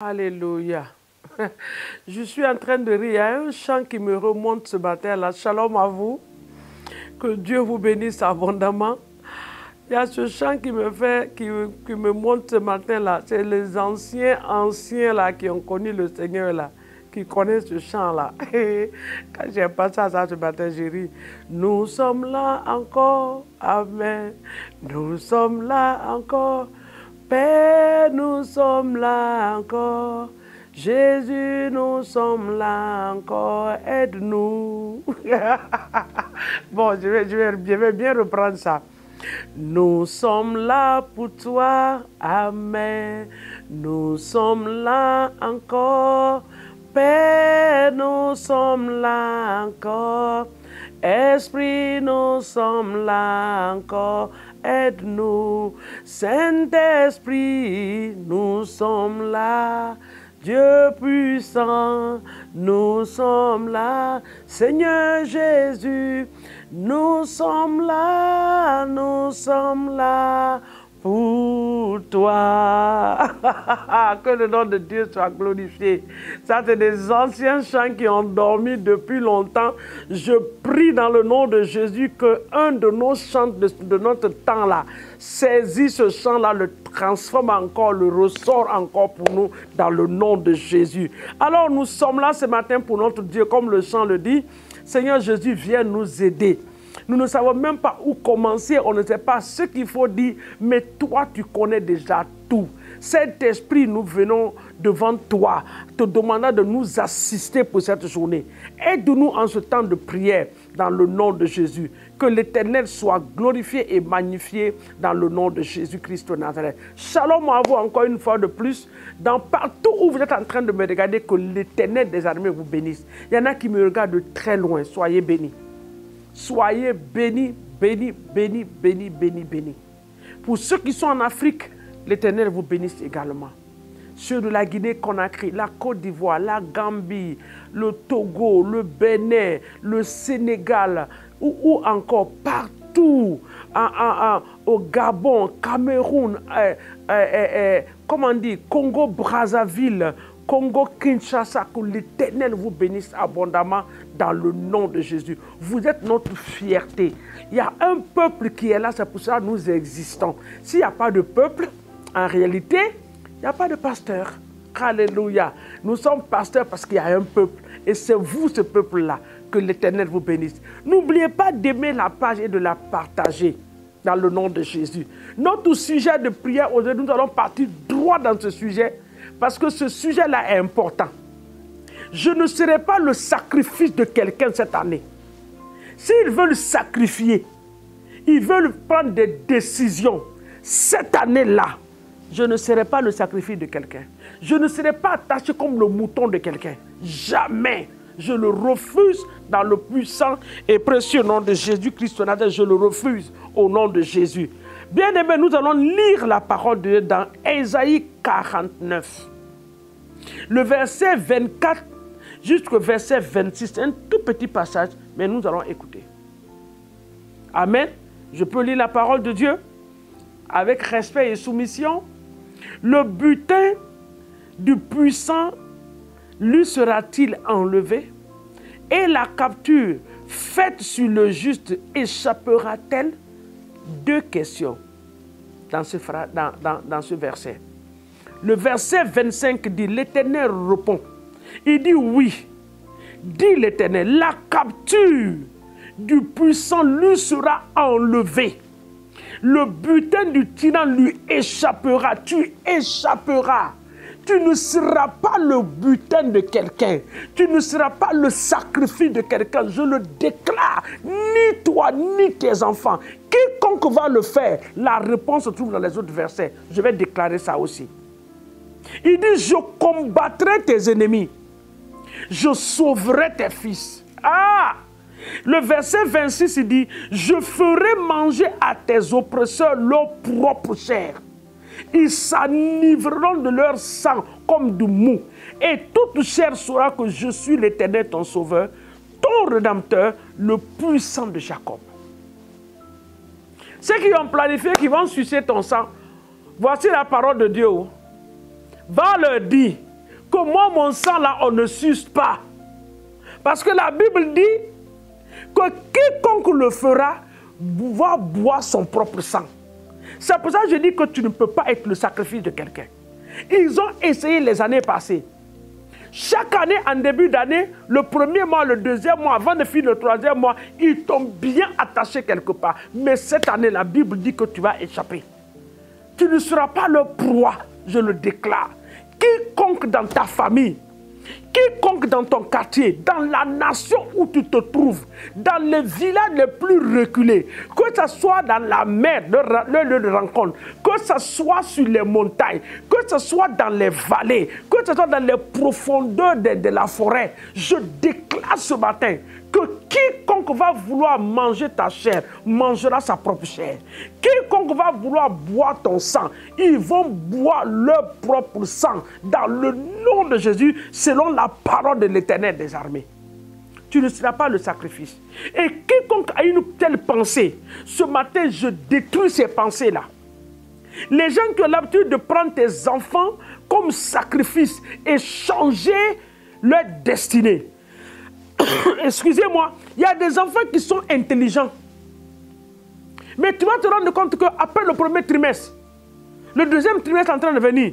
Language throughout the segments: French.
Alléluia. Je suis en train de rire. Il y a un chant qui me remonte ce matin-là. Shalom à vous. Que Dieu vous bénisse abondamment. Il y a ce chant qui me monte ce matin-là. C'est les anciens là qui ont connu le Seigneur là, qui connaissent ce chant-là. Quand j'ai passé à ça ce matin, j'ai ri. Nous sommes là encore. Amen. Nous sommes là encore. Père, nous sommes là encore. Jésus, nous sommes là encore. Aide-nous. Bon, je vais bien reprendre ça. Nous sommes là pour toi. Amen. Nous sommes là encore. Père, nous sommes là encore. Esprit, nous sommes là encore. Aide-nous, Saint-Esprit, nous sommes là. Dieu puissant, nous sommes là. Seigneur Jésus, nous sommes là pour toi. Que le nom de Dieu soit glorifié. Ça, c'est des anciens chants qui ont dormi depuis longtemps. Je prie dans le nom de Jésus qu'un de nos chants de notre temps-là saisit ce chant-là, le transforme encore, le ressort encore pour nous dans le nom de Jésus. Alors, nous sommes là ce matin pour notre Dieu, comme le chant le dit. Seigneur Jésus, viens nous aider. Nous ne savons même pas où commencer, on ne sait pas ce qu'il faut dire, mais toi, tu connais déjà tout. Saint-Esprit, nous venons devant toi, te demandant de nous assister pour cette journée. Aide-nous en ce temps de prière, dans le nom de Jésus. Que l'Éternel soit glorifié et magnifié dans le nom de Jésus-Christ de Nazareth. Shalom à vous encore une fois de plus. Partout où vous êtes en train de me regarder, que l'Éternel des armées vous bénisse. Il y en a qui me regardent de très loin. Soyez bénis. Soyez bénis, bénis, bénis, bénis, bénis, bénis. Pour ceux qui sont en Afrique, l'Éternel vous bénisse également. Ceux de la Guinée-Conakry, la Côte d'Ivoire, la Gambie, le Togo, le Bénin, le Sénégal, ou encore partout, au Gabon, Cameroun, comment dire, Congo-Brazzaville, Congo-Kinshasa, que l'Éternel vous bénisse abondamment dans le nom de Jésus. Vous êtes notre fierté. Il y a un peuple qui est là, c'est pour ça que nous existons. S'il n'y a pas de peuple, en réalité, il n'y a pas de pasteur. Alléluia. Nous sommes pasteurs parce qu'il y a un peuple. Et c'est vous, ce peuple-là, que l'Éternel vous bénisse. N'oubliez pas d'aimer la page et de la partager dans le nom de Jésus. Notre sujet de prière aujourd'hui, nous allons partir droit dans ce sujet parce que ce sujet-là est important. Je ne serai pas le sacrifice de quelqu'un cette année. S'ils veulent sacrifier, ils veulent prendre des décisions cette année-là, je ne serai pas le sacrifice de quelqu'un. Je ne serai pas attaché comme le mouton de quelqu'un. Jamais. Je le refuse dans le puissant et précieux nom de Jésus-Christ. Je le refuse au nom de Jésus. Bien-aimés, nous allons lire la parole de Dieu dans Ésaïe 49. Le verset 24 jusqu'au verset 26. C'est un tout petit passage, mais nous allons écouter. Amen. Je peux lire la parole de Dieu avec respect et soumission. Le butin du puissant lui sera-t-il enlevé? Et la capture faite sur le juste échappera-t-elle? Deux questions dans ce verset. Le verset 25 dit, l'Éternel répond. Il dit oui. Dit l'Éternel, la capture du puissant lui sera enlevée. Le butin du tyran lui échappera. Tu échapperas. Tu ne seras pas le butin de quelqu'un. Tu ne seras pas le sacrifice de quelqu'un. Je le déclare. Ni toi, ni tes enfants. Quiconque va le faire, la réponse se trouve dans les autres versets. Je vais déclarer ça aussi. Il dit, je combattrai tes ennemis. Je sauverai tes fils. Ah! Le verset 26, il dit, je ferai manger à tes oppresseurs leur propre chair. Ils s'enivreront de leur sang comme du mou. Et toute chair saura que je suis l'Éternel, ton sauveur, ton rédempteur, le puissant de Jacob. Ceux qui ont planifié, qui vont sucer ton sang, voici la parole de Dieu. Va leur dire que moi, mon sang là, on ne suce pas. Parce que la Bible dit que quiconque le fera va boire son propre sang. C'est pour ça que je dis que tu ne peux pas être le sacrifice de quelqu'un. Ils ont essayé les années passées. Chaque année, en début d'année, le premier mois, le deuxième mois, avant de finir le troisième mois, ils t'ont bien attaché quelque part. Mais cette année, la Bible dit que tu vas échapper. Tu ne seras pas le proie, je le déclare. Quiconque dans ta famille, quiconque dans ton quartier, dans la nation où tu te trouves, dans les villages les plus reculés, que ce soit dans la mer, le lieu de rencontre, que ce soit sur les montagnes, que ce soit dans les vallées, que ce soit dans les profondeurs de la forêt, je déclare ce matin que quiconque va vouloir manger ta chair, mangera sa propre chair. Quiconque va vouloir boire ton sang, ils vont boire leur propre sang dans le nom de Jésus, selon la parole de l'Éternel des armées. Tu ne seras pas le sacrifice. Et quiconque a une telle pensée, ce matin, je détruis ces pensées-là. Les gens qui ont l'habitude de prendre tes enfants comme sacrifice et changer leur destinée. Excusez-moi, il y a des enfants qui sont intelligents. Mais tu vas te rendre compte qu'après le premier trimestre, le deuxième trimestre est en train de venir,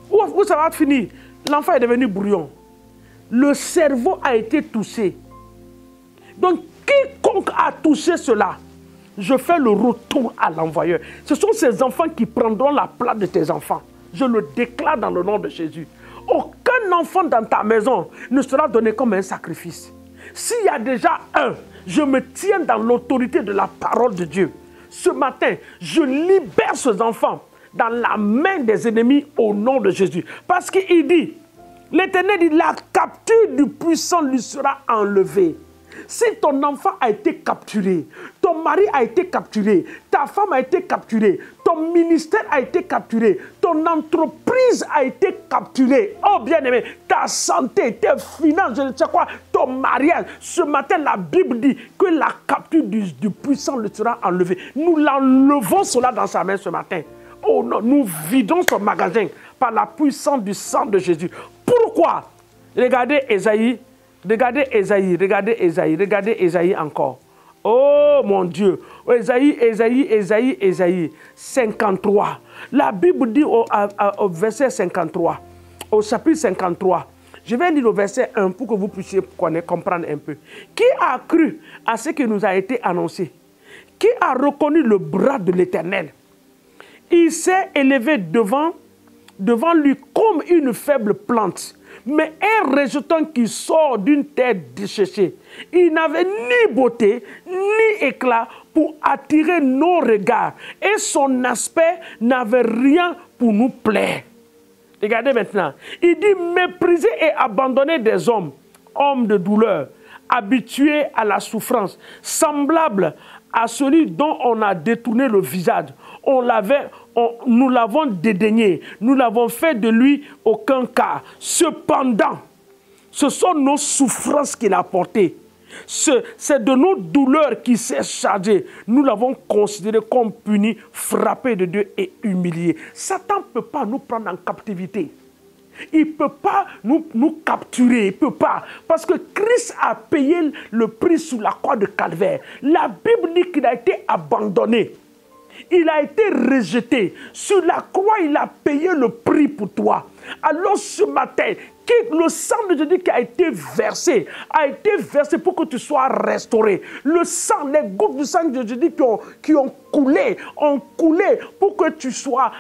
où ça va finir? L'enfant est devenu brouillon. Le cerveau a été touché. Donc, quiconque a touché cela, je fais le retour à l'envoyeur. Ce sont ces enfants qui prendront la place de tes enfants. Je le déclare dans le nom de Jésus. Aucun enfant dans ta maison ne sera donné comme un sacrifice. S'il y a déjà un, je me tiens dans l'autorité de la parole de Dieu. Ce matin, je libère ces enfants dans la main des ennemis au nom de Jésus. Parce qu'il dit, l'Éternel dit, la capture du puissant lui sera enlevée. Si ton enfant a été capturé, ton mari a été capturé, ta femme a été capturée, ton ministère a été capturé, ton entreprise a été capturée, oh bien-aimé, ta santé, tes finances, je ne sais quoi, ton mariage, ce matin la Bible dit que la capture du puissant lui sera enlevée. Nous l'enlevons cela dans sa main ce matin. Oh non, nous vidons son magasin par la puissance du sang de Jésus. Pourquoi? Regardez Ésaïe. Regardez Ésaïe, regardez Ésaïe, regardez Ésaïe encore. Oh mon Dieu, Ésaïe, 53. La Bible dit au verset 53, au chapitre 53, je vais lire le verset 1 pour que vous puissiez comprendre un peu. Qui a cru à ce qui nous a été annoncé? Qui a reconnu le bras de l'Éternel? Il s'est élevé devant lui comme une faible plante, mais un rejeton qui sort d'une terre desséchée. Il n'avait ni beauté, ni éclat pour attirer nos regards. Et son aspect n'avait rien pour nous plaire. Regardez maintenant. Il dit mépriser et abandonner des hommes, hommes de douleur, habitués à la souffrance, semblables à celui dont on a détourné le visage. Nous l'avons dédaigné, nous l'avons fait de lui aucun cas. Cependant, ce sont nos souffrances qu'il a portées. C'est de nos douleurs qu'il s'est chargé. Nous l'avons considéré comme puni, frappé de Dieu et humilié. Satan ne peut pas nous prendre en captivité. Il ne peut pas nous capturer, il ne peut pas. Parce que Christ a payé le prix sous la croix de Calvaire. La Bible dit qu'il a été abandonné. Il a été rejeté. Sur la croix, il a payé le prix pour toi. Alors ce matin, le sang de Jésus qui a été versé pour que tu sois restauré. Le sang, les gouttes du sang de Jésus qui ont coulé pour que tu sois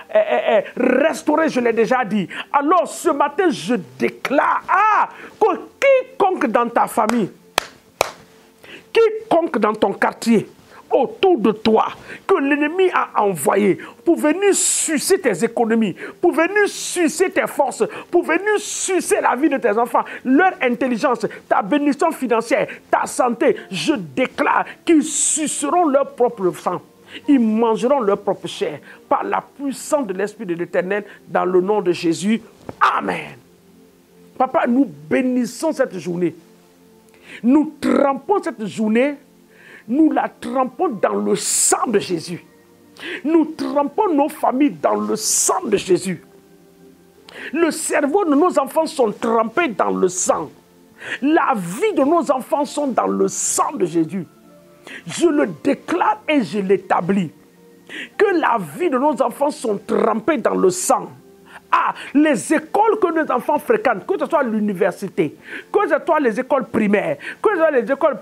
restauré, je l'ai déjà dit. Alors ce matin, je déclare que quiconque dans ta famille, quiconque dans ton quartier, autour de toi, que l'ennemi a envoyé pour venir sucer tes économies, pour venir sucer tes forces, pour venir sucer la vie de tes enfants, leur intelligence, ta bénédiction financière, ta santé, je déclare qu'ils suceront leur propre sang. Ils mangeront leur propre chair par la puissance de l'Esprit de l'Éternel dans le nom de Jésus. Amen. Papa, nous bénissons cette journée. Nous trempons cette journée. Nous la trempons dans le sang de Jésus. Nous trempons nos familles dans le sang de Jésus. Le cerveau de nos enfants sont trempés dans le sang. La vie de nos enfants sont dans le sang de Jésus. Je le déclare et je l'établis. Que la vie de nos enfants sont trempés dans le sang. Ah, les écoles que nos enfants fréquentent, que ce soit l'université, que ce soit les écoles primaires, que ce soit les écoles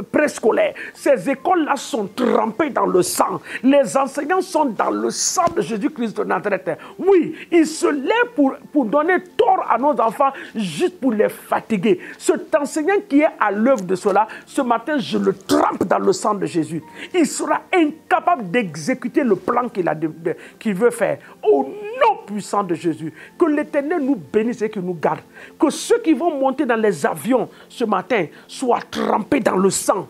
préscolaires, ces écoles-là sont trempées dans le sang. Les enseignants sont dans le sang de Jésus-Christ de Nazareth. Oui, ils se lèvent pour donner tort à nos enfants, juste pour les fatiguer. Cet enseignant qui est à l'œuvre de cela, ce matin, je le trempe dans le sang de Jésus. Il sera incapable d'exécuter le plan qu'il veut faire. Au nom puissant de Jésus. Que l'Éternel nous bénisse et qu'il nous garde. Que ceux qui vont monter dans les avions ce matin soient trempés dans le sang.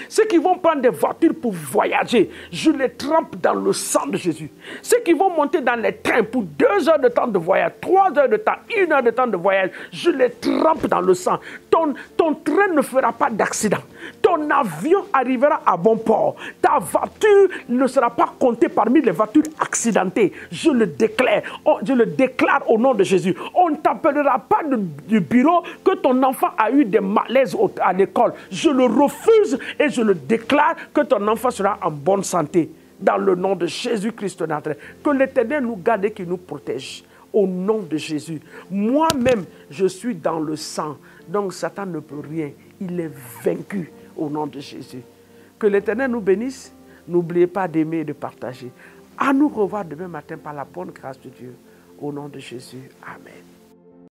Ceux qui vont prendre des voitures pour voyager, je les trempe dans le sang de Jésus. Ceux qui vont monter dans les trains pour 2 heures de temps de voyage, 3 heures de temps, 1 heure de temps de voyage, je les trempe dans le sang. Ton train ne fera pas d'accident. Ton avion arrivera à bon port. Ta voiture ne sera pas comptée parmi les voitures accidentées. Je le déclare. Je le déclare au nom de Jésus. On ne t'appellera pas du bureau que ton enfant a eu des malaises à l'école. Je le refuse et je le déclare que ton enfant sera en bonne santé. Dans le nom de Jésus-Christ de Nazareth. Que l'Éternel nous garde et qu'il nous protège. Au nom de Jésus. Moi-même, je suis dans le sang. Donc Satan ne peut rien. Il est vaincu au nom de Jésus. Que l'Éternel nous bénisse. N'oubliez pas d'aimer et de partager. À nous revoir demain matin par la bonne grâce de Dieu. Au nom de Jésus. Amen.